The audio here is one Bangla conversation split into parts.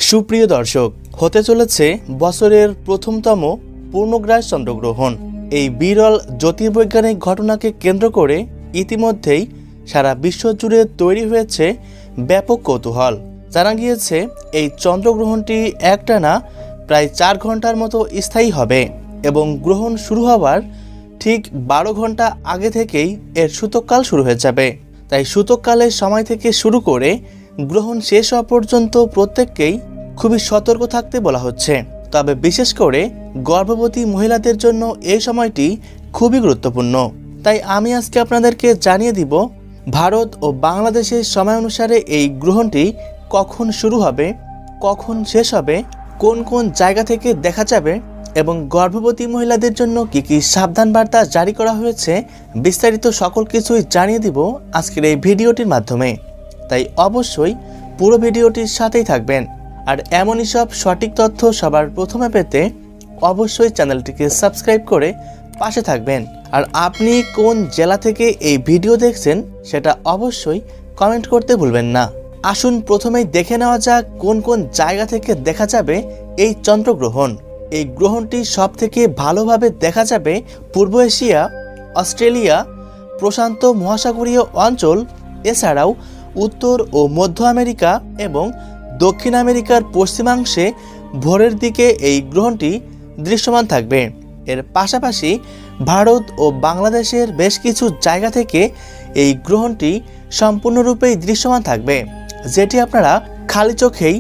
সুপ্রিয় দর্শক, হতে চলেছে বছরের প্রথমতম পূর্ণগ্রাস চন্দ্রগ্রহণ। এই বিরল জ্যোতির্বৈজ্ঞানিক ঘটনাকে কেন্দ্র করে ইতিমধ্যেই সারা বিশ্ব জুড়ে তৈরি হয়েছে ব্যাপক কৌতূহল। জানা গিয়েছে এই চন্দ্রগ্রহণটি একটানা প্রায় 4 ঘন্টার মতো স্থায়ী হবে এবং গ্রহণ শুরু হওয়ার ঠিক 12 ঘন্টা আগে থেকেই এর সূতককাল শুরু হয়ে যাবে। তাই সূতককালের সময় থেকে শুরু করে গ্রহণ শেষ হওয়া পর্যন্ত প্রত্যেককেই খুবই সতর্ক থাকতে বলা হচ্ছে। তবে বিশেষ করে গর্ভবতী মহিলাদের জন্য এই সময়টি খুবই গুরুত্বপূর্ণ। তাই আমি আজকে আপনাদেরকে জানিয়ে দিব ভারত ও বাংলাদেশের সময় অনুসারে এই গ্রহণটি কখন শুরু হবে, কখন শেষ হবে, কোন কোন জায়গা থেকে দেখা যাবে এবং গর্ভবতী মহিলাদের জন্য কি কি সাবধান বার্তা জারি করা হয়েছে, বিস্তারিত সকল কিছুই জানিয়ে দিব আজকের এই ভিডিওটির মাধ্যমে। তাই অবশ্যই পুরো ভিডিওটির সাথেই থাকবেন। আর এমনই সব সঠিক তথ্য সবার প্রথমে পেতে অবশ্যই চ্যানেলটিকে সাবস্ক্রাইব করে পাশে থাকবেন। আর আপনি কোন জেলা থেকে এই ভিডিও দেখছেন সেটা অবশ্যই কমেন্ট করতে ভুলবেন না। আসুন প্রথমেই দেখে নেওয়া যাক কোন কোন জায়গা থেকে দেখা যাবে এই চন্দ্রগ্রহণ। এই গ্রহণটি সব থেকে ভালোভাবে দেখা যাবে পূর্ব এশিয়া, অস্ট্রেলিয়া, প্রশান্ত মহাসাগরীয় অঞ্চল, এছাড়াও উত্তর ও মধ্য আমেরিকা এবং দক্ষিণ আমেরিকার পশ্চিমাংশে ভোরের দিকে এই গ্রহণটি দৃশ্যমান থাকবে। এর পাশাপাশি ভারত ও বাংলাদেশের বেশ কিছু জায়গা থেকে এই গ্রহণটি সম্পূর্ণরূপেই দৃশ্যমান থাকবে, যেটি আপনারা খালি চোখেই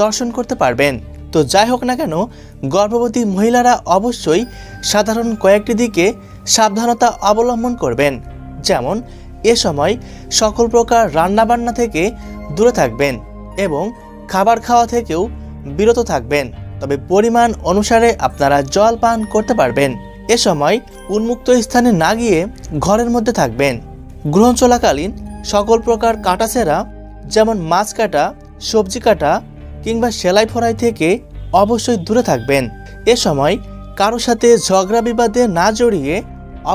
দর্শন করতে পারবেন। তো যাই হোক না কেন, গর্ভবতী মহিলারা অবশ্যই সাধারণ কয়েকটি দিকে সাবধানতা অবলম্বন করবেন। যেমন এ সময় সকল প্রকার রান্নাবান্না থেকে দূরে থাকবেন এবং খাবার খাওয়া থেকেও বিরত থাকবেন। তবে পরিমাণ অনুসারে আপনারা জল পান করতে পারবেন। এ সময় উন্মুক্ত স্থানে না গিয়ে ঘরের মধ্যে থাকবেন। গ্রহণ চলাকালীন সকল প্রকার কাটাছেঁড়া যেমন মাছ কাটা, সবজি কাটা কিংবা সেলাই ফড়াই থেকে অবশ্যই দূরে থাকবেন। এ সময় কারো সাথে ঝগড়া বিবাদে না জড়িয়ে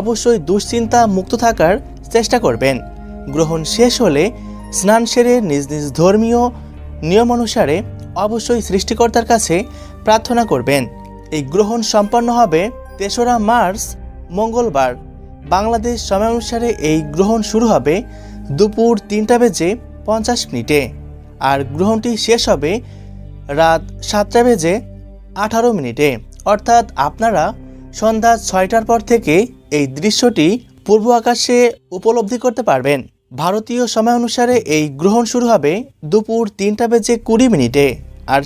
অবশ্যই দুশ্চিন্তা মুক্ত থাকার চেষ্টা করবেন। গ্রহণ শেষ হলে স্নান সেরে নিজ নিজ ধর্মীয় নিয়ম অনুসারে অবশ্যই সৃষ্টিকর্তার কাছে প্রার্থনা করবেন। এই গ্রহণ সম্পন্ন হবে 3রা মার্চ মঙ্গলবার। বাংলাদেশ সময় অনুসারে এই গ্রহণ শুরু হবে দুপুর 3:50 আর গ্রহণটি শেষ হবে রাত 7:18। অর্থাৎ আপনারা সন্ধ্যা 6টার পর থেকে এই দৃশ্যটি পূর্ব আকাশে উপলব্ধি করতে পারবেন। ভারতীয় সময় অনুসারে এই গ্রহণ শুরু হবে দুপুর 3:20।